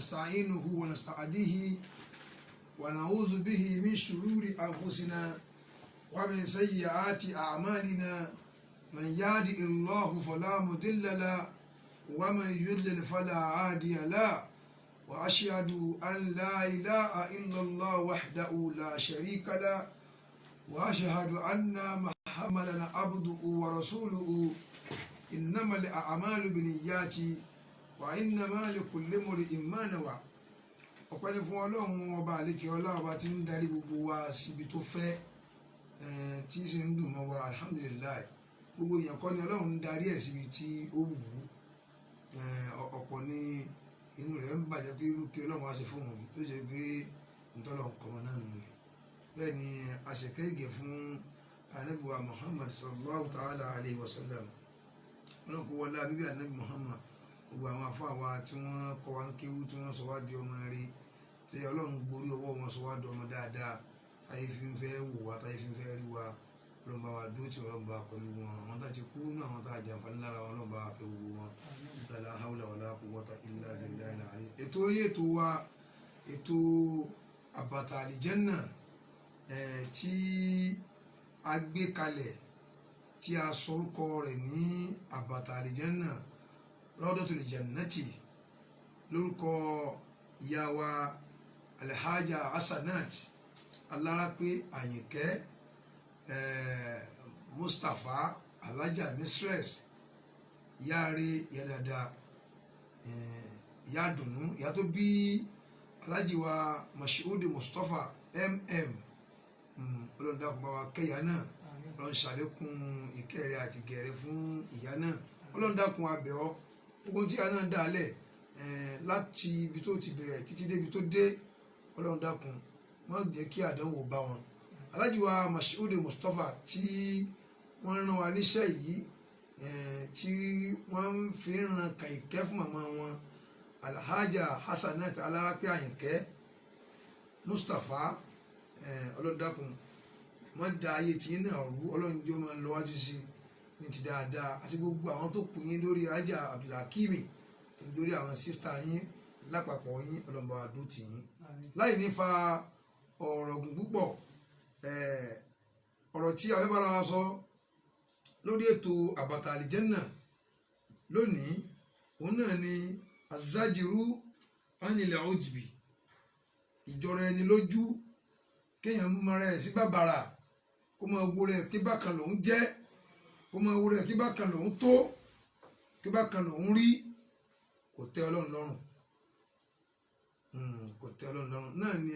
ونستعينه ونستعديه ونعوذ به من شرور أنفسنا ومن سيئات أعمالنا من يهد الله فلا مضل له ومن يضلل فلا هادي له وأشهد أن لا إله إلا الله وحده لا شريك له وأشهد أن محمدا عبده ورسوله إنما الأعمال بالنيات وإنما لكل امرئ ما نوى. ọpẹ́ ni fún Ọlọ́run ọba àlékè ọlá ọba tí ń darí gbogbo wa síbi tó fẹ́ tí sì ń dùn mọ́ wa alhamdulilayi. Gbogbo èèyàn kọ́ ni Ọlọ́run ń darí ẹ̀ síbi tí ó wù ú. Ọ̀pọ̀ ni inú rẹ̀ ń bàjẹ́ pé irú kí Ọlọ́run á ṣe fún òun tó ṣe pé ntọ́lọ́run kọ́ wọn náà nù. Bẹ́ẹ̀ ni àṣekẹ́ ìgẹ̀ fún Ànábì wa Muhammad sallallahu ta'ala alayhi wa sallam. Ọlọ́run kó wọlé abíbí Ànábì Muhammad gbogbo àwọn afáà wa tí wọ́n kọ́ wa ń kéwú tí wọ́n sọ wá di ọmọ rí tí Ọlọ́run gborí ọwọ́ wọn sọ wá di ọmọ dáadáa táyé fi ń fẹ́ wò wá táyé fi ń fẹ́ rí wa Ọlọ́run bá wa dúró tí Ọlọ́run bá pẹ̀lú wọn àwọn tá ti kú ní àwọn tá a jàǹfààní lára wọn Ọlọ́run bá wa fẹ́ gbogbo wọn la hawla wala quwwata illa billahi al-ali. Ètò yìí ètò wa ètò àbàtà àlìjẹ́nnà tí a gbé kalẹ̀ tí a sọ orúkọ rẹ̀ ní àbàtà àlìjẹ́nnà Rawdatul Jannati lórúkọ ìyá wa Alhaja Hasanat Alárápé Àyìnkẹ́ Mustapha Alhaja Mistress yáre yadada ìyá dùnú ìyá tó bí Alhaji wa Mashood Mustapha Ọlọ́run dákun bá wa kẹ́yà náà Ọlọ́run ṣàlékún ìkẹ́rẹ́ àti gẹ̀rẹ́ fún ìyá náà Ọlọ́run dákun abẹ́ ọ gbogbo tí a náà dálẹ̀ láti ibi tó ti bẹ̀rẹ̀ títí débi tó dé Ọlọ́run dákun má jẹ́ kí àdánwò bá wọn. Alhaji wa Mashood Mustapha tí wọ́n rán wa níṣẹ́ yìí tí wọ́n fi ń ran kàìkẹ́ fún màmá wọn Alhaja Hasanat Alárápé Àyìnkẹ́ Mustapha Ọlọ́run dákun wọ́n da ayé tí yín náà rú Ọlọ́run jẹ́ máa lọ wájú sí ní ti dáadáa àti gbogbo àwọn tó kù yín lórí Haja Abdulhakimi lórí àwọn sísítà yín lápapọ̀ yín Ọlọ́run bá wa dó tì yín láì ní fa ọ̀rọ̀ gùn púpọ̀ ọ̀rọ̀ tí a fẹ́ bára wa sọ lórí ètò àbàtà àlìjẹ́nnà lónìí òun náà ni azajiru anilẹ̀ ojìbì ìjọra ẹni lójú kéèyàn mọra ẹ̀ sí bàbàrà kó máa wo rẹ̀ kí bákan lòún jẹ́ kó máa wo rẹ̀ kí bákan lòún tó kí bákan lòún rí kò tẹ́ Ọlọ́run lọ́rùn kò tẹ́ Ọlọ́run lọ́rùn náà ni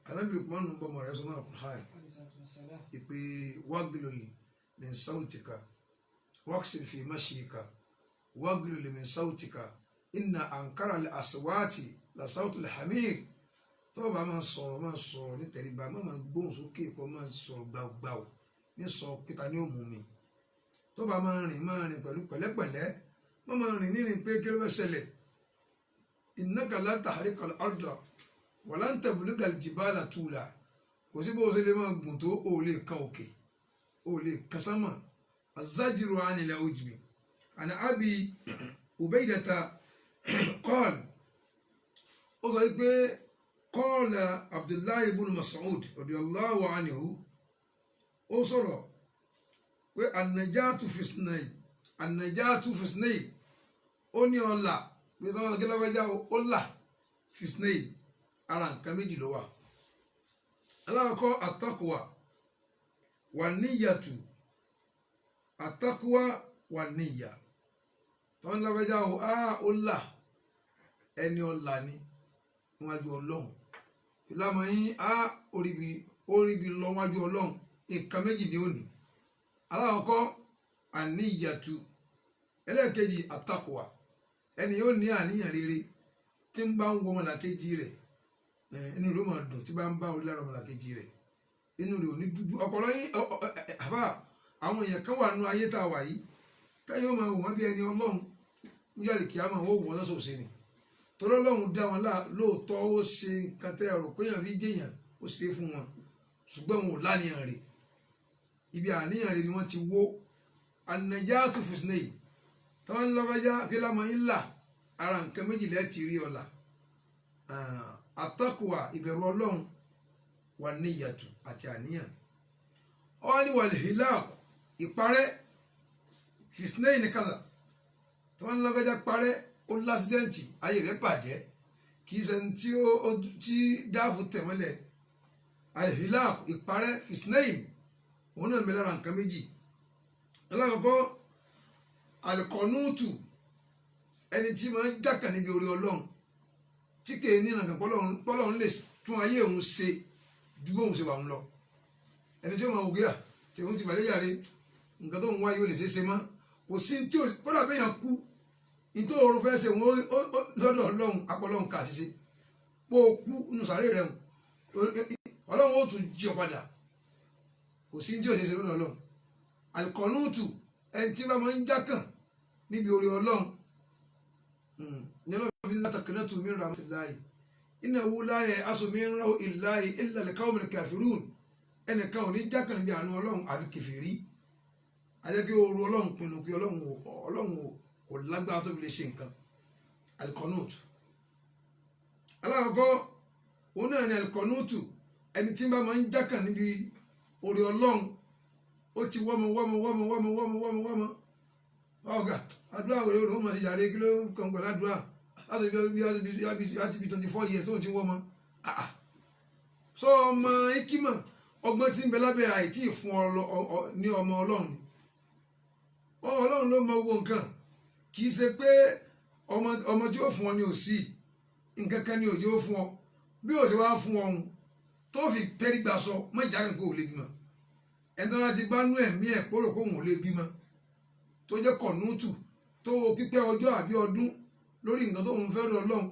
alábìrì kò máa ń bọ́ ọmọ rẹ̀ sọ náà kò háì ìpè wagilul min sautika waqsil fi mashika wagilul min sautika inna ankara al-aswati la sautul hamir tó bá máa sọ̀rọ̀ ní tẹríba máa gbóhùn sókè kó máa sọ̀rọ̀ gbàgbàù ní sọ pété ní òmù mi tó bá máa rìn pẹ̀lú pẹ̀lẹ́pẹ̀lẹ́ máa rìn nírìn pé kí ló fẹ́ ṣẹlẹ̀ innaka la tahriqa al-arda wa lan tabluga al-jibala tula kò sí bó ṣe lè máa gùn tó o lè kan òkè o lè kan sánmà azajiru anil ujbi ana abi ubaydata qala ó sọ pé qala Abdullahi ibn Mas'ud radiyallahu anhu ó sọ̀rọ̀ pé an-najatu fi ithnayn ó ní ọ̀la pé sọ́wọ́n gẹ́lẹ́wẹ́já ó là fi ithnayn ara nǹkan méjì ló wà. alákọ̀ọ́ at-taqwa wan-niyyatu at-taqwa wan-niyya tọ́wọ́n gẹ́lẹ́wẹ́já ó là ẹni ọ̀la ni níwájú Ọlọ́run ìlànà yín oríbi lọ wájú Ọlọ́run nǹkan méjì ni ó ní. alákọ̀ọ́ an-niyyatu ẹlẹ́ẹ̀kejì at-taqwa ẹni yóò ní àníyàn rere tí ń bá ń wọ ọmọlàkejì rẹ̀ inú ló máa dùn tí bá ń bá orí lára ọmọlàkejì rẹ̀ inú rẹ̀ ò ní dúdú. ọ̀pọ̀lọ́ yín àbá àwọn èèyàn kan wà nínú ayé tá a wà yìí táyọ̀ máa wò wọ́n bí ẹni Ọlọ́run ń yàrá kí á máa wọ́n wò wọ́n lọ́sọ̀ òsè ni torí Ọlọ́run dá wọn lóòótọ́ ó ṣe nǹkan tẹ́ ọ̀rọ̀ pé èèyàn fi jẹ́yàn ó ṣe fún wọn ṣùgbọ́n wọn ò láníyàn rẹ̀ ibi àníyàn rẹ̀ ni wọ́n ti wó an-najatu fi ithnayn tọ́wọ́n lọ́fẹ́já kí lámọ̀ yín là ara nǹkan méjìlá ti rí ọ̀la àtàkùwà ìbẹ̀rù ọlọ́run wà níyàtù àti àníyàn wọ́n ní wàlhílàk ìparẹ́ fìsínẹ́yìn kàlà tí wọ́n ń lọ́gọ́jà parẹ́ ó lásìdẹ́ǹtì ayé rẹ̀ bàjẹ́ kì í ṣẹni tí dáàfù tẹ̀mọ́lẹ̀ alhílàk ìparẹ́ fìsínẹ́yìn òun náà ń bẹ lára nǹkan méjì alákọ̀ọ́kọ́ alikọ̀nùtù ẹni tí máa ń jákà níbi orí ọlọ́run tí kèé ní ìrànkàn pọ́lọ́run lè tún ayé òun ṣe ju bóun ṣe wà ń lọ ẹni tí ó máa wùgíà tí òun ti bàjẹ́ yàrá nǹkan tó ń wáyé ó lè ṣe é ṣe mọ́ kò sí tí ó kọ́dà bẹ́ẹ̀ yàn kú nítorí oorun fẹ́ ṣe wọn lọ́dọ̀ ọlọ́run apọ̀lọ́run kà àti ṣe pé ó kú nù sàárè rẹ̀ ọlọ́run ó tún jí ọ padà kò sí tí ó ṣe é ṣe lọ́dọ̀ ọlọ́run alikọ̀nùtù ẹni tí bá máa ń jákàn níbi orí ọlọ́run ní ọlọ́run fi látàkínátù min rahmatillahi innahu la ya'asu min rawhillahi illa al-qawmul kafirun ẹnìkan ò ní jákàn níbi àánú ọlọ́run àbí kèfèrí ajẹ́ kí oru ọlọ́run pinnu pé ọlọ́run kò lágbára tó fi lè ṣe nǹkan alikọ̀nùtù alákọ̀ọ́kọ́ òun náà ní alikọ̀nùtù ẹni tí bá máa ń jákàn níbi orí ọlọ́run ó ti wọ́mọ ọ̀gá àdúrà wèrè òun máa ti yàrá kí ló kàn gbọ́dọ̀ àdúrà láti bí 24 years tó ti wọ́mọ sọ ọmọ ikima ọgbọ́n tí ń bẹ lábẹ́ àìtí fún ní ọmọ ọlọ́run ọlọ́run ló mọ owó nǹkan kì í ṣe pé ọmọ tí ó fún ọ ní òsì nǹkan kan ní òjò fún ọ bí ó ṣe wá fún ọhún tó fi tẹ́rí gbà sọ mọ́ ìjà kan kó o lè bímọ ẹni tó láti bá nú ẹ̀mí ẹ̀ kó rò kó òun ò lè bímọ tó jẹ́ kọ̀nùtù tó wo pípẹ́ ọjọ́ àbí ọdún lórí nǹkan tó ń fẹ́ rọ ọlọ́run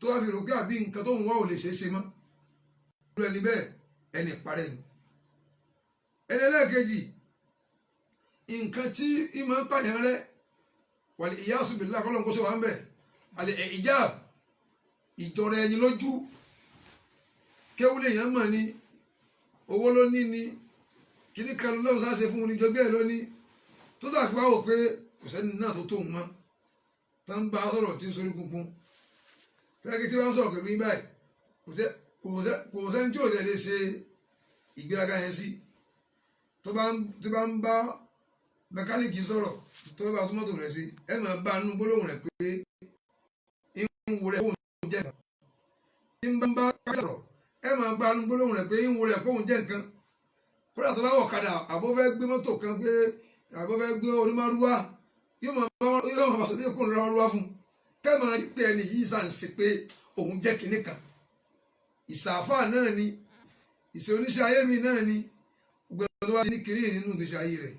tó wá fi rò pé àbí nǹkan tó ń wá ò lè ṣeé ṣe mọ́ lórí ẹni bẹ́ẹ̀ ẹni parẹ́ ni ẹni ẹlẹ́ẹ̀kejì nǹkan tí ìmọ̀ ń pààyàn rẹ wàlẹ̀ ìyáàsù bìlá kọ́lọ́n kó ṣe wà ń bẹ̀ àlẹ̀ ìjáàb ìjọra ẹni lójú kéwúlé yẹn mọ̀ ni owó ló ní ni kíní kan lọ́wọ́ sáṣe fún un ní jọgbẹ́ ẹ̀ lónìí tó dàbí wá wò pé kò sẹ́ni náà tó tóun mọ́ tá ń bá a sọ̀rọ̀ tí ń sorí kunkun kẹ́kẹ́ tí wọ́n ń sọ̀rọ̀ pẹ̀lú yín báyìí kò sẹ́ni tí ò lè ṣe ìgbéraga yẹn sí tó bá ń bá mẹkáníìkì sọ̀rọ̀ tó bá tó mọ́tò rẹ̀ sí ẹ máa bá inú gbólóhùn rẹ̀ pé ìhun rẹ̀ kóhun jẹ́ nǹkan tí ń bá kájà sọ̀rọ̀ ẹ máa bá inú gbólóhùn rẹ̀ pé ìhun rẹ̀ kóhun jẹ́ nǹkan kódà tó bá wọ̀ kadà àbó fẹ́ gbé mọ́tò kan pé àbó fẹ́ gbé onímọ̀rúwá yóò máa bá sọ pé kó ń lọ rúwá fún kẹ́ máa rí pé ẹni yìí sàn sí pé òun jẹ́ kinní kan ìsàfà náà ni ìṣe oníṣẹ́ ayé mi náà ni gbogbo tó bá ti ní kiri nínú ìgbésí ayé rẹ̀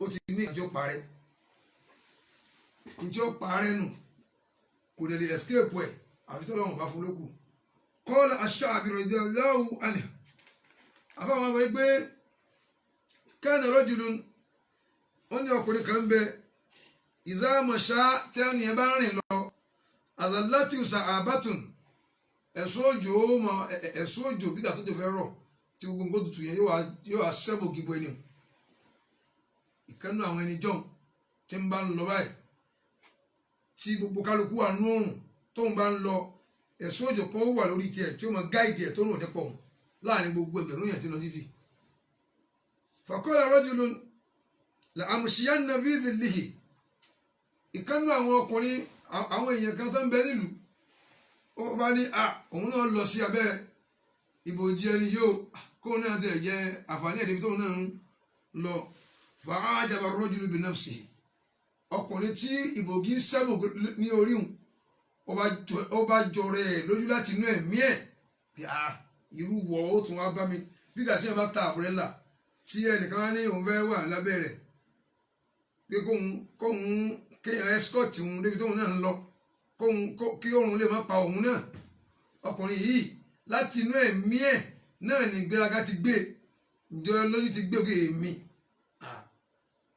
ó ti ní ìjọ parẹ́ ìjọ parẹ́ nù kò lè escape ẹ̀ àfi tó lọ́wọ́ bá fún lókù kọ́ọ̀lù aṣáàbí radiyallahu anhu àfáwọn àwọn ẹgbẹ́ kana rajulun wọ́n ní ọkùnrin kan bẹ iza masha tí a ní ẹ bá rìn lọ azallati sa'abatun ẹ̀sùn òjò bí gàtó tó fẹ́ rọ̀ tí gbogbo nǹkan tutù yẹn yóò wá sẹ́bò gígbó ẹni ìkànnì àwọn ẹni jọ̀n tí ń bá ń lọ báyìí tí gbogbo kálukú wà nú òrùn tóun bá ń lọ ẹ̀sùn òjò kan wà lórí tiẹ̀ tí ó mọ gáìdì ẹ̀ tó rùn nípọ̀ láàrin gbogbo ẹgbẹ̀rún yẹn tí lọ títì. faqala rajulun la amshiyanna fi dhillihi ìkànnì àwọn ọkùnrin àwọn èèyàn kan tó ń bẹ nílùú ó bá ní òun náà lọ sí abẹ́ ìbòjì ẹni yóò kóun náà tẹ̀ jẹ́ àǹfààní ẹ̀dẹ́bí tóun náà ń lọ fa'ajaba ar-rajulu bi nafsihi ọkùnrin tí ìbòjì ń sẹ́bù ní orí òun ó bá jọrọ ẹ̀ lójú láti inú ẹ̀mí ẹ̀ bí irú wọ̀ ó tún wá bá mi bí gàtí ẹ̀ bá ta àbúrẹ́là tí ẹnìkan wá ní òun fẹ́ wà lábẹ́ rẹ̀ pé kóun kéèyàn escort òun débi tóun náà ń lọ kí oòrùn lè má pa òun náà ọkùnrin yìí láti inú ẹ̀mí ẹ̀ náà ní ìgbéraga ti gbé ìjọ lójú ti gbé òkè èmi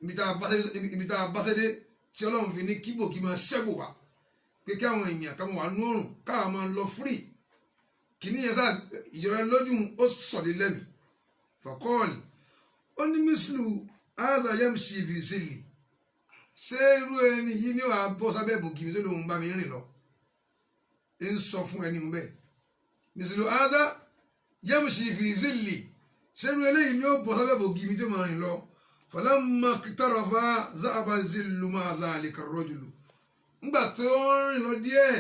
ibi tá a bá sẹ́dé tí ọlọ́run fi ní kíbò kí máa ṣẹ́bù wá pé kí àwọn èèyàn kan wà nú òrùn káwọn máa lọ fúrì kìíní yẹn sáà ìjọra lójú ó sọ̀dí lẹ́mìí fọ̀kọ́ọ̀lì ó ní mísìlù áàzà yamshi fi zilli ṣé irú ẹni yìí ni wàá bọ́ sábẹ́ ìbògì mi tó lóun bá mi rìn lọ ń sọ fún ẹni bẹ́ẹ̀ mislu hadha yamshi fi zilli sẹ́nu eléyìí ni ó bọ̀ sábẹ́ bògì mi tó máa rìn lọ falamma iqtarafa za'aba zillu ma'a dhalika ar-rajulu ńgbà tó rìn lọ díẹ̀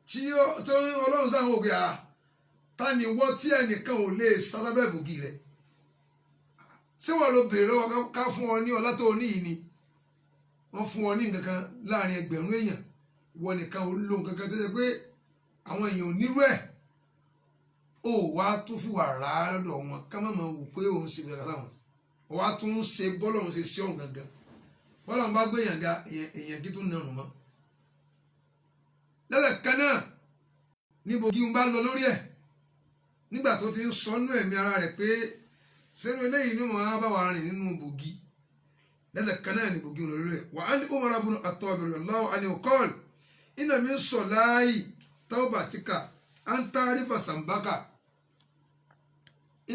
tí ọlọ́run sáà ń wò pé ta ni wọ́n tí ẹnìkan ò lè sá sábẹ́ bògì rẹ̀ ṣé wọ́n ló bèrè lọ́wọ́ ká fún ọ ní ọlá tó ní yìí ni wọ́n fún ọ ní nǹkan kan láàrin ẹgbẹ̀rún èèyàn ìwọ nìkan ò lò nǹkan kan tó ṣe pé àwọn èèyàn ò nírú ẹ̀ ó wá tún fi wà rà á lọ́dọ̀ wọn ká má máa wò pé òun ṣe bẹ̀rẹ̀ sáwọn ó wá tún ṣe bọ́lọ́run ṣe sí ọ̀hún gangan bọ́lọ́run bá gbé èèyàn ga èèyàn kí tún nàrùn mọ́ lẹ́sẹ̀ kan náà níbo kí n bá lọ lórí ẹ̀ nígbà tó ti ń sọnú ẹ̀mí ara rẹ̀ pé sẹ́nu eléyìí ni mo á bá wa rìn nínú bògì lẹ́sẹ̀ kan náà ní bògì ń lọ lórí ẹ̀ wà á ní Umar ibn Khattab radiyallahu anhu qala inna min salahi tawbatika an ta'rifa sambaka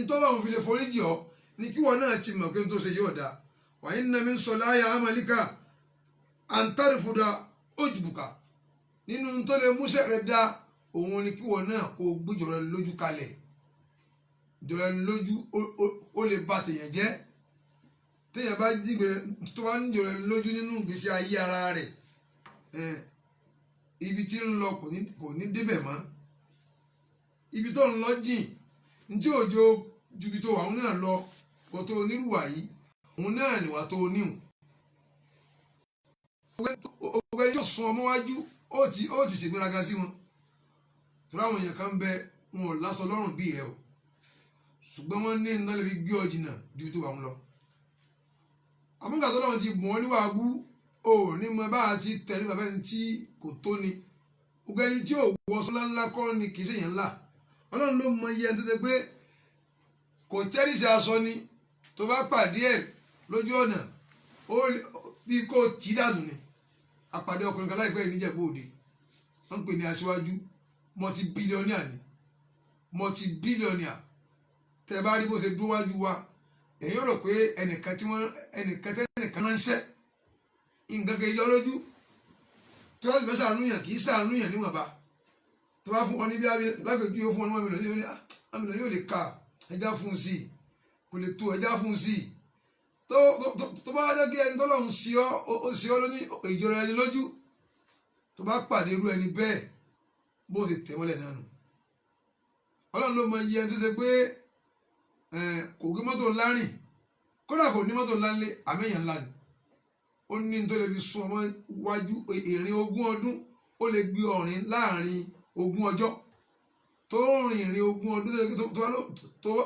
ntọ́lọ́run fi lè foríjì ọ́ ní kí wọ́n náà ti mọ̀ pé n tó ṣe yóò dáa wa inna min salahi amalika an tarfuda ujbuka nínú tó lè múṣẹ́ rẹ̀ dá òun ni kí wọ́n náà kó gbójọra lójú kalẹ̀ jọra lójú ó lè ba tèèyàn jẹ́ téèyàn bá dìgbè tó bá ń jọra lójú nínú ìgbésí ayé ara rẹ̀ ibi tí ń lọ kò ní débẹ̀ mọ́ ibi tó ń lọ jìn ntí òjò ju ibi tó wà òun náà lọ kó tó onírúwà yìí òun náà nìwà tó oníhùn ọgbẹ́ni tó sun ọmọ wájú ó ti ṣègbéraga sí wọn torí àwọn èèyàn kan bẹ wọn ò lásọ lọ́rùn bí rẹ o ṣùgbọ́n wọ́n ní iná lè fi gbé ọ jìnnà ju tó wà ń lọ àmúgbà tó lọ́wọ́ ti bùn ọ́ níwà bú o ní mọ bá a ti tẹ̀lé bàbá ẹni tí kò tó ni ọgbẹ́ni tí ò wọ sọ́lá ńlá kọ́ ni kì í ṣèyàn ńlá ọlọ́run ló mọ iye ẹni tó ṣe pé kò tẹ́rìsì aṣọ ni tó bá pàdé ẹ̀ lójú ọ̀nà bí kò tí dànù ni àpàdé ọkùnrin kan láìpẹ́ ìníjẹ̀bú òde wọ́n ń pè ní aṣíwájú multi-billionaire ni multi-billionaire tẹ́ bá rí bó ṣe dúró wájú wa èyí rò pé ẹnìkan ránṣẹ́ nǹkan kan yọ lójú tí wọ́n sì fẹ́ sàánúyàn kì í sàánúyàn níwọ̀nba tó bá fún ọ níbi lágbèjú yóò fún ọ ní 1 million yóò lè ka ẹja fún un sí i kò lè tó ẹja fún un sí i tó bá jẹ́ kí ẹni tó lọ́hùn sí ọ lóní ìjọra ẹni lójú tó bá pàdé irú ẹni bẹ́ẹ̀ bó ṣe tẹ̀ wọ́lẹ̀ náà nù ọlọ́run ló mọ iye ẹni tó ṣe pé kò gbé mọ́tò ńlá rìn kódà kò ní mọ́tò ńlá ńlé àmẹ́yàn ńlá ni ó ní tó lè fi sún ọmọ wájú ìrìn 20 ọdún ó lè gbé ọ̀rìn láàrin 20 ọjọ́ tó rìn ìrìn 20 ọdún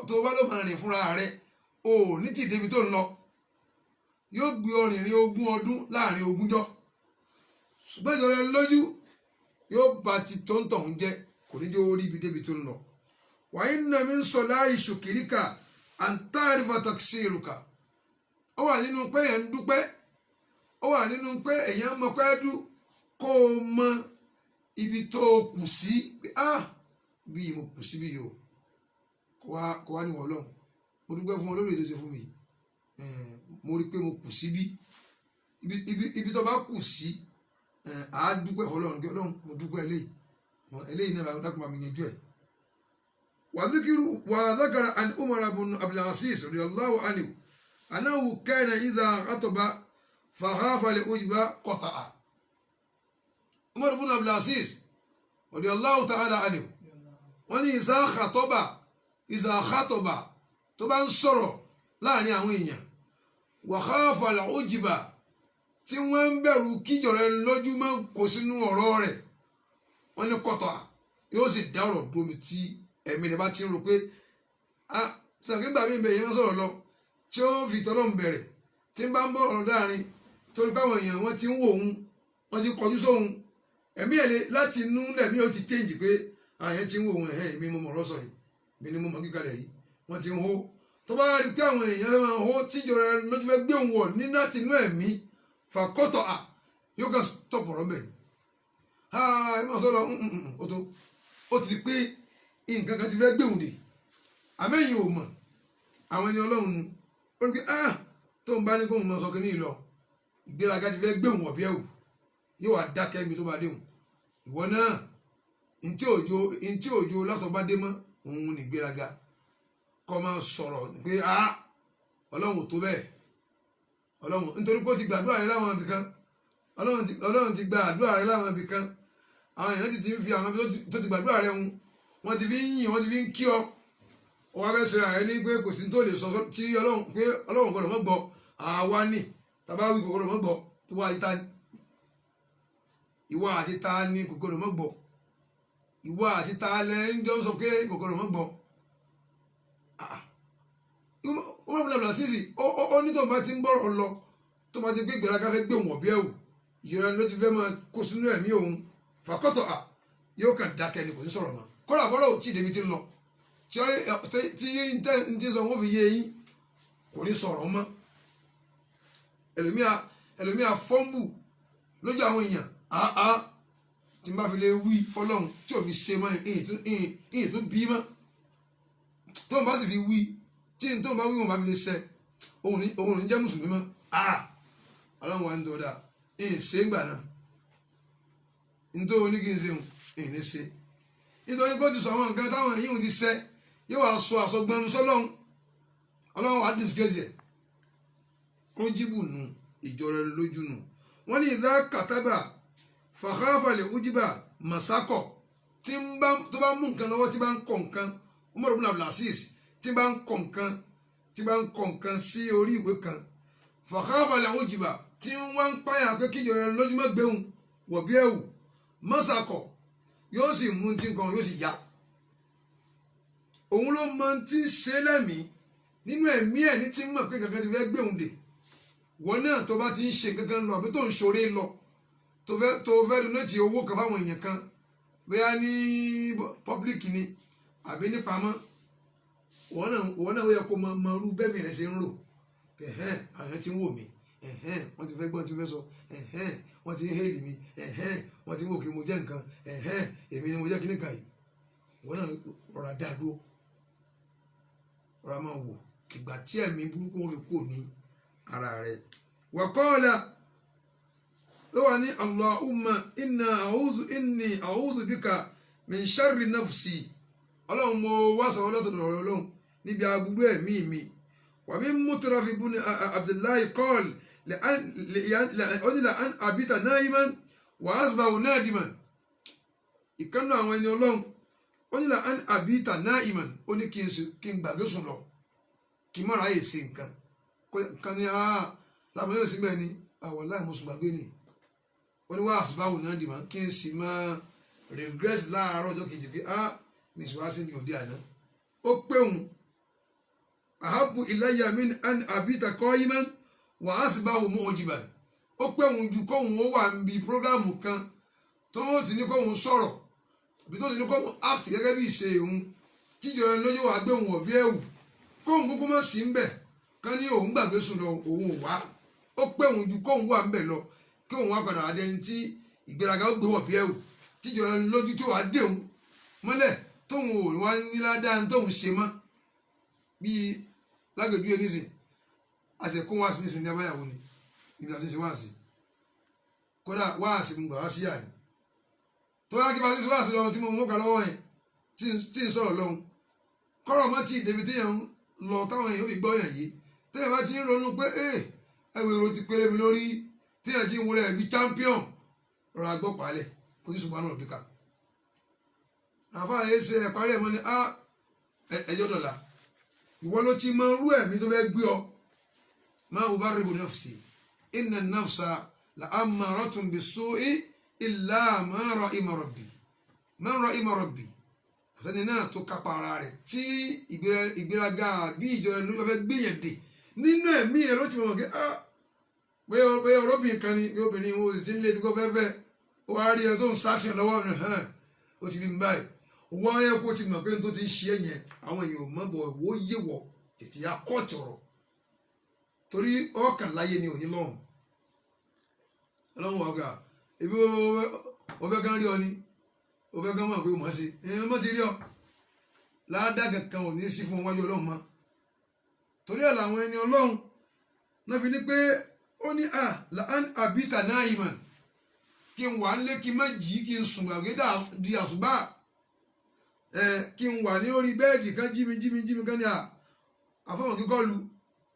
tó bá ló máa rìn fúnra rẹ̀ ò ní tì débi tó ń lọ yóò gbé ọ̀rìn ìrìn 20 ọdún láàrin 20 ọjọ́ ṣùgbọ́n ìjọba lójú yóò bá ti tó ń tọ̀hún jẹ́ kò ní jẹ́ orí ibi débi tó ń lọ wa inna min salahi shukrika an ta'rifa taksiruka ó wà nínú pé èèyàn ń dúpẹ́ ó wà nínú pé èèyàn mọ pé dú kó o mọ ibi tó kù sí pé bí mo kù sí bí yìí o kó wá ní Ọlọ́run mo dúpẹ́ fún ọ lórí ètò ìṣe fún mi mo rí pé mo kù sí ibi tó bá kù sí àá dúpẹ́ fọlọ́run kí Ọlọ́run mo dúpẹ́ eléyìí náà dákun bá mi yanjú ẹ̀. وذكر عن عمر بن عبد العزيز رضي الله عنه أنه كان إذا خطب فخاف العجب قطع عمر بن عبد العزيز رضي الله تعالى عنه wọ́n ní إذا خطب tó bá ń sọ̀rọ̀ láàrin àwọn èèyàn وخاف العجب tí wọ́n ń bẹ̀rù kíjọ̀rẹ́ lójú máa ń kó sínú ọ̀rọ̀ rẹ̀ wọ́n ní قطع yóò sì dá ọ̀rọ̀ domi tí ẹ̀mí rẹ̀ bá ti ń rò pé sàkígbà mi bẹ̀yẹ̀ wọ́n sọ̀rọ̀ lọ tí ó fi tọ́lọ́ ń bẹ̀rẹ̀ tí ń bá ń bọ̀ ọ̀rọ̀ dáàrin torí báwọn èèyàn wọ́n ti ń wò òun wọ́n ti kọjú sóhun ẹ̀mí ẹ̀ láti inú lẹ̀mí ó ti change pé àyẹ̀ ti ń wò òun èmi mo mọ̀ lọ́sọ̀ yìí mi ni mo mọ̀ kíkalẹ̀ yìí wọ́n ti ń hó tó bá rí pé àwọn èèyàn máa hó tíjọ rẹ lójú fẹ́ gbé òun wọ̀ ní láti inú ẹ̀mí fàkọ́tọ̀ yóò kàn stop ọ̀rọ̀ mẹ́rin ẹ̀ máa sọ̀rọ̀ ó ti pé nǹkan kan ti fẹ́ gbéhùn dè àmẹ́yìn ò mọ̀ àwọn ẹni Ọlọ́run ó rí pé tó ń bá ní kóhùn máa sọ kí ní ìlọ ìgbéraga ti fẹ́ gbéhùn ọ̀bí ẹ̀wù yóò wá dákẹ́ mi tó bá déhùn ìwọ náà ntí òjò látọ̀ bá dé mọ́ òun ní gbéraga kọ́ máa sọ̀rọ̀ pé ọlọ́run tó bẹ́ẹ̀ ọlọ́run nítorí pé ó ti gbàdúrà rẹ láwọn ibì kan ọlọ́run ti gba àdúrà rẹ láwọn ibì kan àwọn èèyàn ti ń fi àwọn tó ti gbàdúrà rẹ hun wọ́n ti fi ń yìn wọ́n ti fi ń kí ọ wọ́n abẹ́ sẹ́ra rẹ ní pé kò sí tó lè sọ tí ọlọ́run pé ọlọ́run gbọ́dọ̀ mọ́ gbọ́ àwa ní tàbá wí kò gbọ́dọ̀ mọ́ gbọ́ tó wá ìta ní ìwọ àti ta ní kò gbọ́dọ̀ mọ́ gbọ́ ìwọ àti ta lẹ́ ń jọ sọ pé kò gbọ́dọ̀ mọ́ gbọ́ wọ́n bẹ̀rẹ̀ lọ sísì ó ní tó bá ti ń gbọ́rọ̀ lọ tó bá ti gbé ìgbéraga fẹ́ gbé wọn bí ẹ̀wù ìyọra ló ti fẹ́ máa kó sínú ẹ̀mí òun fàkọ́tọ̀ yóò kàn dákẹ́ ni kò ní sọ̀rọ̀ mọ́ kọ́lá bọ́lá ò tí ì débi tí ń lọ tí ń tí sọ wọ́n fi yé yín kò ní sọ̀rọ̀ mọ́ ẹlòmíà fọ́ǹbù lójú àwọn èèyàn tí n bá fi lè wí fọlọ́run tí ò fi ṣe mọ́ ìyìn tó bí mọ́ tó ń bá sì fi wí tí n tó ń bá wí wọn bá fi lè ṣe òun ò ní jẹ́ mùsùlùmí mọ́ ọlọ́run wa ń dọ̀dà ìyìn ṣe ń gbà náà nítorí oníkì ń ṣe ìyìn ní ṣe nítorí pé ó ti sọ àwọn nǹkan táwọn èyí ti ṣe yóò wá sọ àsọgbọnú sọlọ́run ọlọ́run wàá disgrace ẹ̀ kó jíbù nù ìjọra lójú nù wọ́n ní ìdá kàtàbà fàkàfàlẹ̀ ojúbà masakọ̀ tó bá mú nǹkan lọ́wọ́ tí bá ń kọ̀ nǹkan Umar ibn Abdulaziz tí bá ń kọ̀ nǹkan sí orí ìwé kan fàkàfàlẹ̀ ojúbà tí wọ́n ń páyà pé kí ìjọra lójú mọ́ gbéhùn wọ̀bí ẹ̀wù masakọ̀ yóò sì mú tí nǹkan yóò sì yá òun ló mọ tí ń ṣe lẹ́mìí nínú ẹ̀mí ẹ̀ ní tí ń mọ̀ pé kankan ti fẹ́ gbéhùn dè wọ́n náà tó bá ti ń ṣe kankan lọ àbí tó ń ṣoré lọ tó fẹ́ donate owó kan fáwọn èèyàn kan bóyá ní public ni àbí ní pamọ́ wọ́n náà yẹ kó mọ irú bẹ́ẹ̀ mi rẹ̀ ṣe ń rò àwọn ti ń wò mí wọ́n ti fẹ́ gbọ́n ti fẹ́ sọ wọ́n ti ń hélì mi wọ́n ti ń wò kí mo jẹ́ nǹkan èmi ni mo jẹ́ kíní kan yìí wọ́n náà rọra dá dúró rọra máa wò kìgbà tí ẹ̀mí burúkú wọn fi kú ní ara rẹ̀ wàkọ́ọ̀lá ló wà ní Allahumma inni a'udhu bika min sharri nafsi ọlọ́run mo wá sọ ọlọ́tọ̀dọ̀ ọlọ́run níbi aburú ẹ̀mí mi wa min Mutraf ibn Abdullahi qala la an abita naiman wa asbahu nadiman ìkànnà àwọn ẹni ọlọ́run ó ní la an abita naiman ó ní kí n gbàgbé sùn lọ kí n mọ̀ra ayè sí nǹkan kan ní lábọ̀ yóò sí bẹ́ẹ̀ ni àwọn láì mo sùn gbàgbé ni ó ní wá asbahu nadiman kí n sì máa regress láàárọ̀ ọjọ́ kejì pé mi sì wá sí mi òde àná ó pé òun ahabu ilayya min an abita qa'iman wa asbahu mu'jiban ó pé òun ju kóhun ó wà níbi prógrámù kan tó ti ní kóhun sọ̀rọ̀ bí tó ti ní kóhun act gẹ́gẹ́ bí ìṣe òun tíjọ ẹni lójú wà gbé òun ọ̀bí ẹ̀wù kóhun kúkú mọ̀ sí ń bẹ̀ kán ní òun gbàgbé sùn lọ òun ò wá ó pé òun ju kóhun wà ń bẹ̀ lọ kí òun wá padà wá dẹni tí ìgbéraga ó gbé ọ̀bí ẹ̀wù tíjọ ẹni lójú tí ó wà dé òun mọ́lẹ̀ tóun ò wá ní ládàá tóun ṣe mọ́ bíi lágbèjú ẹni sìn àṣekún wá sí ní sinmi abáyàwó ni ibi àti ṣe wá sí kódà wá sí gbà wá sí àyè tó yá kí bá sí wá sí lọ́wọ́ tí mo mú kà lọ́wọ́ yẹn tí ń sọ̀rọ̀ lọ́hùn kọ́rọ̀ mọ́ tí débi téèyàn lọ táwọn èèyàn fi gbọ́ yàn yìí téèyàn bá ti ń ronú pé ẹwọ èrò ti péré mi lórí téèyàn ti ń wọlé ẹbí champion rọra gbọ́ pàálẹ̀ kò ní ṣùgbọ́n náà bíkà àfa àyè ṣe ẹ̀parí ẹ̀ mọ́ ni ẹjọ́ dọ̀la ìwọ ló ti mọ irú ẹ̀mí tó fẹ́ gbé ọ ma ubarri'u nafsi inna an-nafsa la'ammaratun bis-su'i illa ma rahima rabbi ọ̀sẹ́ni náà tó kápá ara rẹ̀ tí ìgbéraga bí ìjọ ẹnu fẹ́ gbéyàn dè nínú ẹ̀mí rẹ̀ ló ti mọ̀ pé pé ọlọ́bìnrin kan ni pé obìnrin wo sì ti ń lé tí kò fẹ́fẹ́ ó wá rí ẹ tó ń sáàkṣìn lọ́wọ́ rẹ̀ ó ti rí mi báyìí wọ́n yẹ kó ti mọ̀ pé tó ti ń ṣe yẹn àwọn èèyàn mọ̀ bọ̀ wó yé wọ̀ tètè ya kọ́ọ̀tì ọ̀rọ̀ torí ọkàn láyé ni òní lọ́rùn ọlọ́run wà gà ebi wọ́n fẹ́ kán rí ọ ni wọ́n fẹ́ kán mọ̀ pé mọ̀ sí ẹ̀yìn mọ́ ti rí ọ ládàá kankan ò ní sí fún wájú ọlọ́run mọ́ torí ẹ̀ làwọn ẹni ọlọ́run náà fi ní pé ó ní la an abita naiman kí n wà nílé kí n má jí kí n sùn gbàgbé di àsùbá kí n wà ní orí bẹ́ẹ̀dì kan jí mi kan ní àfọwọ́n kíkọ́ lu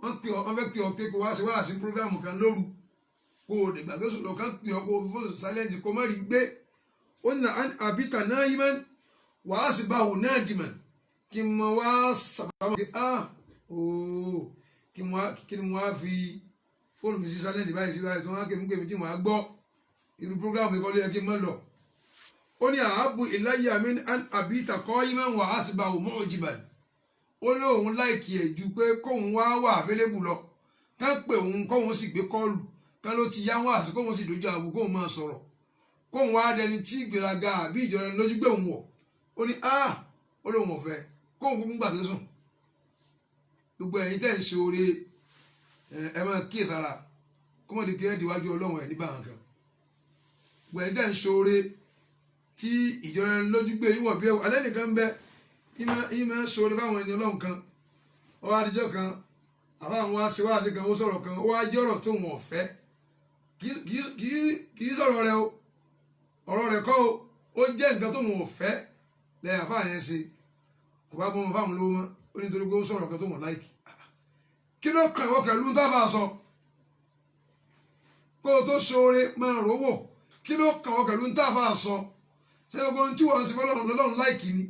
wọ́n fẹ́ pè ọ́ pé kó wá sí prógrámù kan lóru kó o lè gbàgbé sùn lọ kán pè ọ́ kó o fi fóònù sáyẹ́ǹtì kó má rí gbé ó ní àbíta náà yí mẹ́rin wàá sì bá òun náà dìmọ̀ kí n mọ wá sàbámọ̀ kí ni mo wá fi fóònù mi sí sáyẹ́ǹtì báyìí sí báyìí tó wá kémi tí mo á gbọ́ irú prógrámù mi kọ́ ló yẹ kí n má lọ ó ní àábù ìláyà mi àbíta kọ́ yí mẹ́rin wàá sì bá òun mọ́ òjìbàdì ó lóun láìkì ẹ̀ ju pé kóun wá wà available lọ ká pè òun kóun sì gbé kọ́ọ̀lù ká ló ti yá wá sí kóun sì dojú àbò kóun máa sọ̀rọ̀ kóun wá dẹni tí ìgbéraga àbí ìjọra lójú gbé òun wọ̀ ó ní ó lóun ọ̀fẹ́ kóun kúkú gbà tó sùn gbogbo ẹ̀yin tẹ́ ń ṣe oore ẹ máa kíyèsára kó mọ̀ lè kí ẹ́ díwájú ọlọ́run ẹ̀ nígbà kan gbogbo ẹ̀yin tẹ́ ń ṣe oore tí ìjọra lójú gbé yín wọ̀ bí ẹ̀wọ̀ alẹ́ nìkan ń bẹ ìmọ̀ sọ̀rọ̀ báwọn ẹni ọlọ́run kan ó wá adijọ́ kan àbáwọn wá sí kan ó sọ̀rọ̀ kan ó wá jẹ́ ọ̀rọ̀ tó wọn ọ̀fẹ́ kì í sọ̀rọ̀ rẹ o ọ̀rọ̀ rẹ kọ́ o ó jẹ́ nǹkan tó wọn ọ̀fẹ́ lẹ́yìn àfáà yẹn ṣe kò bá bọ́ wọn fáwọn lówó mọ́ ó ní torí pé ó sọ̀rọ̀ kan tó wọn láìkì kí ló kàn wọ́n pẹ̀lú tá a bá sọ kó o tó ṣoore máa rówó kí ló kàn wọ́n pẹ̀lú tá a bá sọ ṣé gbogbo ohun tí wọ́n ń ṣe fọlọ́run lọ́lọ́run láìkì ni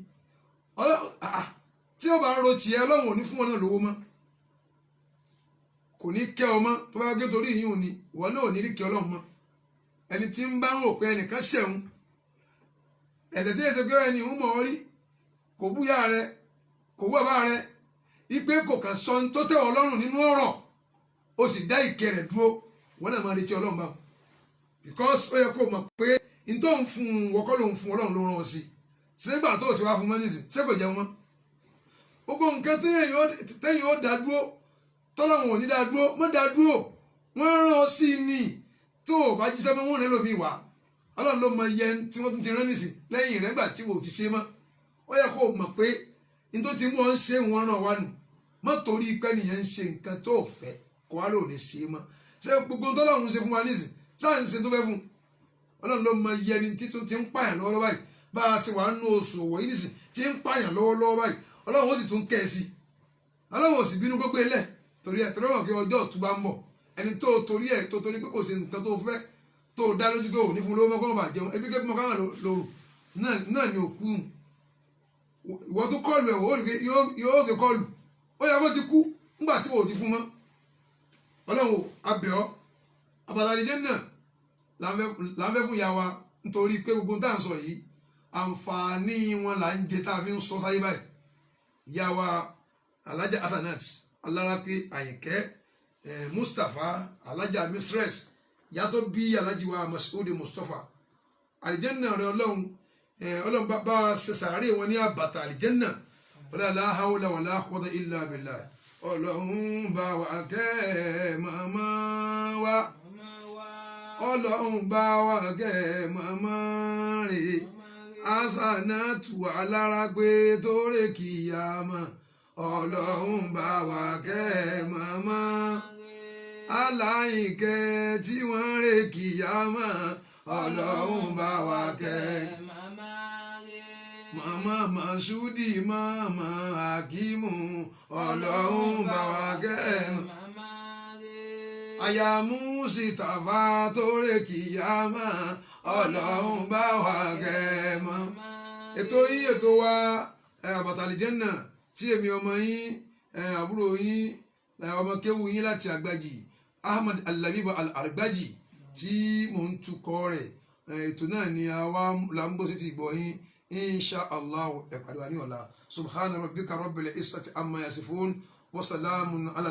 tí ó bá ń ro tiẹ̀ ọlọ́run ò ní fún wọn náà lówó mọ́ kò ní kẹ́ ọ mọ́ tó bá gé torí yìí ò ní ìwọ náà ò ní rí kẹ́ ọlọ́run mọ́ ẹni tí ń bá ń rò pé ẹnìkan ṣẹ̀hún ẹ̀sẹ̀ tí èsè pé ẹni ń mọ̀ ọ́ rí kò búyà rẹ kò wú bàbá rẹ ipe kò kàn sọ tó tẹ́ ọlọ́run nínú ọ̀rọ̀ ó sì dá ìkẹ́ rẹ̀ dúró wọn náà máa retí ọlọ́run báwọn because ó yẹ kó mọ̀ pé n tó ń fún un wọ́kọ́ ló ń fún ọlọ́run ló rán ọ sí sígbà tó ti wá fún mọ́nísì ṣé kò jẹun mọ́ gbogbo nǹkan tẹ́yìn ó dá dúró tọ́lọ́run ò ní dá dúró mọ́ dá dúró wọ́n rán ọ sí ni tó o bá jíṣẹ́ mọ́ wọn rẹ lómi wá ọlọ́run ló mọ iye tí wọ́n tún ti rán nísìn lẹ́yìn rẹ̀ nígbà tí wò ó ti ṣe mọ́ ó yẹ kó o mọ̀ pé n tó ti mú ọ ń ṣe wọn ràn wá nù mọ́ torí pé nìyẹn ń ṣe nǹkan tó fẹ́ kó wá lò ní ṣe mọ́ ṣé gbogbo tọ́lọ́run ṣe fún wa nísìn sáà ń ṣe tó fẹ́ fún ọlọ́run ló mọ iye ẹni tí tó ti ń pààyàn lọ́wọ́ báyìí bá a ṣe wà nínú oṣù òwò yìí nìsín tí ń pààyàn lọ́wọ́lọ́wọ́ báyìí ọlọ́run ó sì tún kẹ́ ẹ sí ọlọ́run ò sì bínú gbogbo ilẹ̀ torí ẹ̀ torí ọ̀rọ̀ kí ọjọ́ ọ̀tún bá ń bọ̀ ẹni tó torí ẹ̀ tó torí pé kò sí nǹkan tó fẹ́ tó dá lójú pé òní fún lówó mọ́ kó má bàa jẹun ebi kẹ́kọ̀ọ́ mọ́ káwọn lòrù náà ni òkú ìwọ tó kọlù ẹ̀ wò yóò gé kọlù ó yẹ kó ti kú ńgbà tí wò ó ti fún mọ́ ọlọ́run abẹ́ ọ àbàtàlíjẹ́ náà là ń fẹ́ fún ìyá wa nítorí pé gbogbo tá à ń sọ yìí àǹfààní wọn là ń jẹ tá a fi ń sọ sáyé báyìí ìyá wa alájà Hasanat alárápé àyìnkẹ́ Mustapha alájà Misres ìyá tó bí alájì wa Mas'ud Mustapha àlìjẹ́nà rẹ ọlọ́run bá ṣe sàárè wọn ní àbàtà àlìjẹ́nà wala la hawla wala quwwata illa billah ọlọ́run bá wa kẹ́ màmá wa ọlọ́run bá wa kẹ́ màmá rè Hasanatu alárápé tó rè kíyàmá ọlọ́run bá wa kẹ́ màmá aláìkẹ́ tí wọ́n rè kíyàmá ọlọ́run bá wa kẹ́ màmá Masudi màmá Hakimu ọlọ́run bá wa kẹ́ aya Musitafa tó rè kíyàmá ọlọ́run bá wa kẹ́ mọ́. ètò yín ètò wa àbàtàlíjẹ́nà tí èmi ọmọ yín àbúrò yín ọmọ kéwù yín láti àgbàjì Ahmad Al-Labib Al-Argbaji tí mò ń tukọ̀ rẹ̀ ètò náà ni àwa là ń bọ́ sí ti gbọ́ yín insha Allah ẹ̀pàdé wa ní ọ̀la subhana rabbika rabbil izzati amma yasifun wa salamun ala